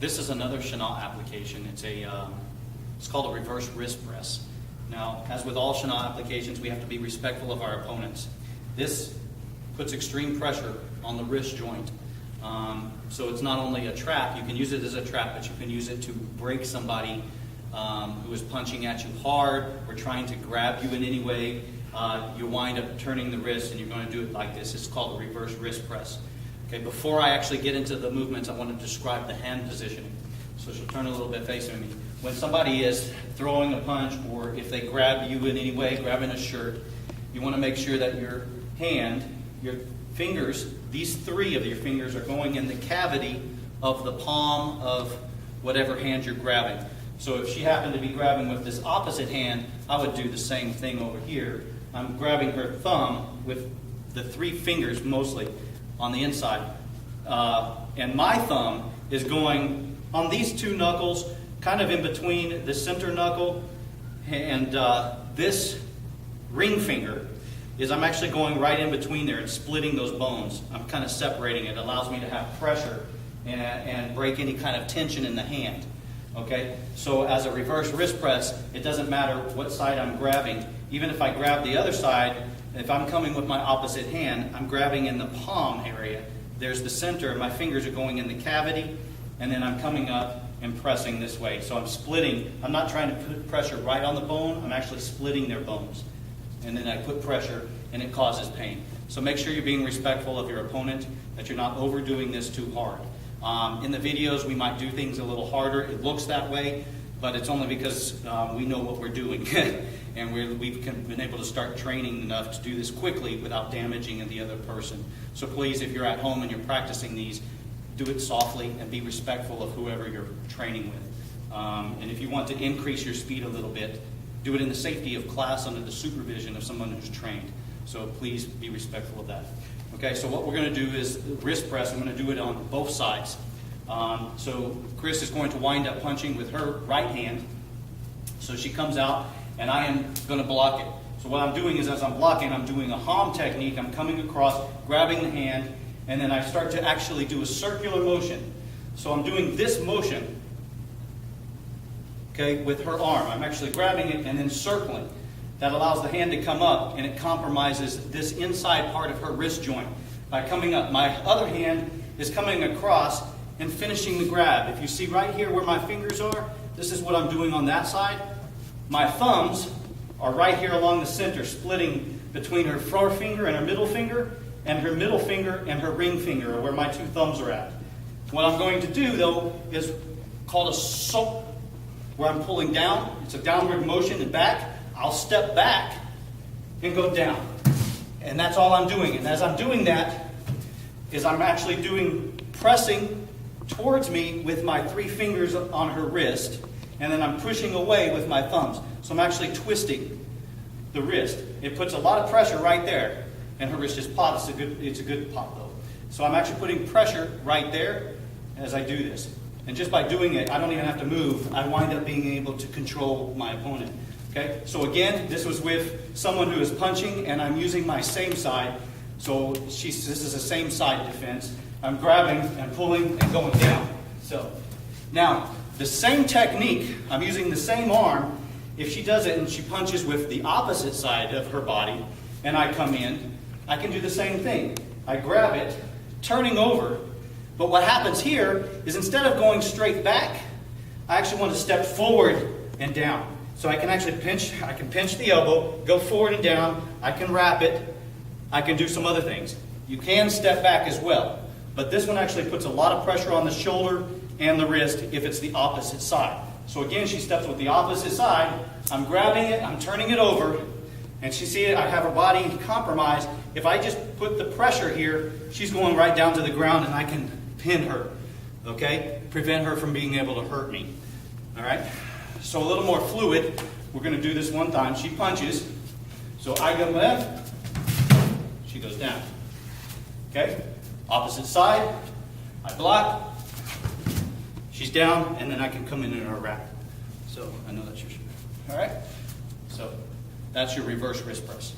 This is another Chenault application. It's called a reverse wrist press. Now, as with all Chenault applications, we have to be respectful of our opponents. This puts extreme pressure on the wrist joint. So it's not only a trap, you can use it as a trap, but you can use it to break somebody who is punching at you hard or trying to grab you in any way. You wind up turning the wrist and you're going to do it like this. It's called a reverse wrist press. Okay, before I actually get into the movements, I want to describe the hand positioning. So she'll turn a little bit facing me. When somebody is throwing a punch, or if they grab you in any way, grabbing a shirt, you want to make sure that your hand, your fingers, these three of your fingers are going in the cavity of the palm of whatever hand you're grabbing. So if she happened to be grabbing with this opposite hand, I would do the same thing over here. I'm grabbing her thumb with the three fingers mostly on the inside. And my thumb is going on these two knuckles, kind of in between the center knuckle and this ring finger. I'm actually going right in between there and splitting those bones. I'm kind of separating it. It allows me to have pressure and break any kind of tension in the hand. Okay? So as a reverse wrist press, it doesn't matter what side I'm grabbing. Even if I grab the other side, if I'm coming with my opposite hand, I'm grabbing in the palm area. There's the center, and my fingers are going in the cavity, and then I'm coming up and pressing this way. So I'm splitting. I'm not trying to put pressure right on the bone. I'm actually splitting their bones. And then I put pressure, and it causes pain. So make sure you're being respectful of your opponent, that you're not overdoing this too hard. In the videos, we might do things a little harder. It looks that way, but it's only because we know what we're doing. And we've been able to start training enough to do this quickly without damaging the other person. So please, if you're at home and you're practicing these, do it softly and be respectful of whoever you're training with. And if you want to increase your speed a little bit, do it in the safety of class under the supervision of someone who's trained. So please be respectful of that. Okay, so what we're going to do is wrist press. I'm going to do it on both sides. So Chris is going to wind up punching with her right hand. So she comes out, and I am going to block it. So what I'm doing is, as I'm blocking, I'm doing a Ham technique. I'm coming across, grabbing the hand, and then I start to actually do a circular motion. So I'm doing this motion, okay, with her arm. I'm actually grabbing it and then circling. That allows the hand to come up, and it compromises this inside part of her wrist joint by coming up. My other hand is coming across and finishing the grab. If you see right here where my fingers are, this is what I'm doing on that side. My thumbs are right here along the center, splitting between her forefinger and her middle finger, and her middle finger and her ring finger are where my two thumbs are at. What I'm going to do, though, is called a soap, where I'm pulling down. It's a downward motion and back. I'll step back and go down. And that's all I'm doing. And as I'm doing that, is I'm actually pressing towards me with my three fingers on her wrist, and then I'm pushing away with my thumbs. So I'm actually twisting the wrist. It puts a lot of pressure right there, and her wrist just pops. It's a good pop, though. So I'm actually putting pressure right there as I do this. And just by doing it, I don't even have to move. I wind up being able to control my opponent. Okay? So again, this was with someone who is punching, and I'm using my same side. So this is the same side defense. I'm grabbing and pulling and going down. So now, the same technique, I'm using the same arm. If she does it and she punches with the opposite side of her body, and I come in, I can do the same thing. I grab it, turning over. But what happens here is, instead of going straight back, I actually want to step forward and down. So I can actually pinch the elbow, go forward and down. I can wrap it. I can do some other things. You can step back as well. But this one actually puts a lot of pressure on the shoulder and the wrist if it's the opposite side. So again, she steps with the opposite side. I'm grabbing it, I'm turning it over, and she sees I have her body compromised. If I just put the pressure here, she's going right down to the ground, and I can pin her, okay? Prevent her from being able to hurt me, all right? So a little more fluid. We're going to do this one time. She punches. So I go left. She goes down. Okay? Opposite side. I block. She's down, and then I can come in a wrap. So I know that's your. All right? So that's your reverse wrist press.